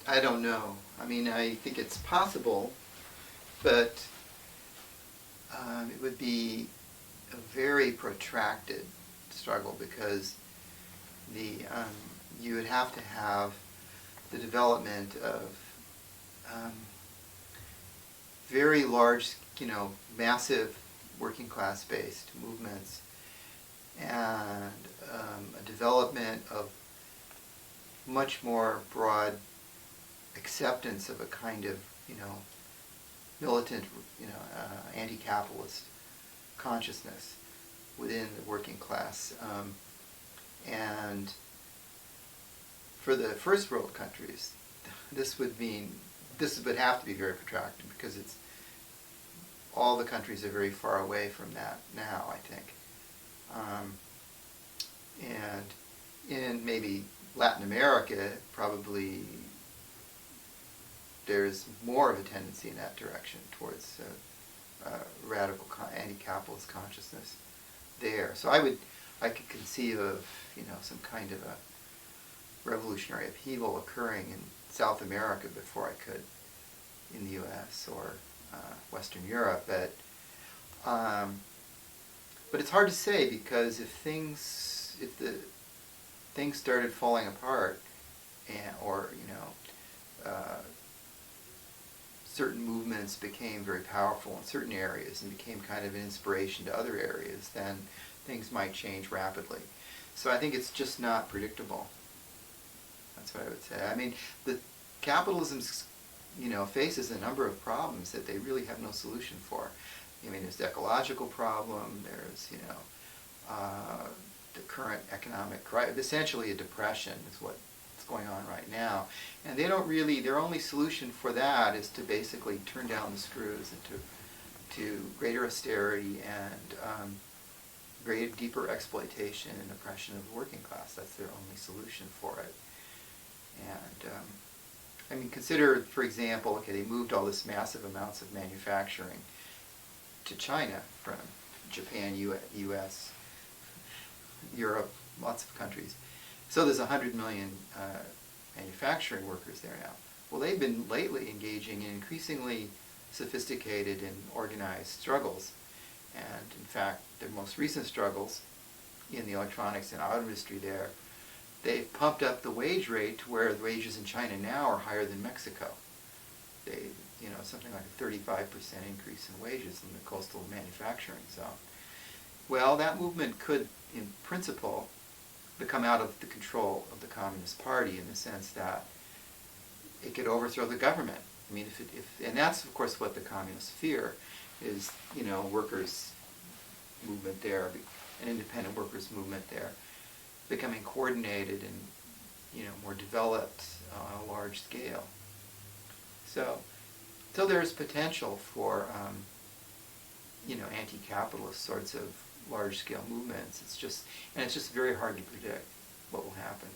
I don't know. I mean, I think it's possible, but it would be a very protracted struggle because you would have to have the development of very large, massive working class based movements and a development of much more broad acceptance of a kind of, militant, anti-capitalist consciousness within the working class. And for the first world countries, this would have to be very protracted because all the countries are very far away from that now, I think. And in maybe Latin America, probably there's more of a tendency in that direction towards radical anti-capitalist consciousness there. So I could conceive of some kind of a revolutionary upheaval occurring in South America before I could in the U.S. or Western Europe. But it's hard to say because if the things started falling apart, or certain movements became very powerful in certain areas and became kind of an inspiration to other areas, then things might change rapidly. So I think it's just not predictable. That's what I would say. I mean, the capitalism, faces a number of problems that they really have no solution for. I mean, there's the ecological problem. There's, the current economic crisis. Essentially, a depression is what's going on right now, and they don't really. Their only solution for that is to basically turn down the screws and to greater austerity and greater, deeper exploitation and oppression of the working class. That's their only solution for it. And I mean, consider, for example, okay, they moved all this massive amounts of manufacturing to China from Japan, U.S., Europe, lots of countries. So there's 100 million manufacturing workers there now. Well, they've been lately engaging in increasingly sophisticated and organized struggles. And in fact, their most recent struggles in the electronics and auto industry there, they've pumped up the wage rate to where the wages in China now are higher than Mexico. They, something like a 35% increase in wages in the coastal manufacturing zone. Well, that movement could, in principle, become out of the control of the Communist Party in the sense that it could overthrow the government. I mean, and that's of course what the communists fear, is workers' movement there, an independent workers' movement there, becoming coordinated and more developed on a large scale. So there's potential for anti-capitalist sorts of large-scale movements. It's just very hard to predict what will happen.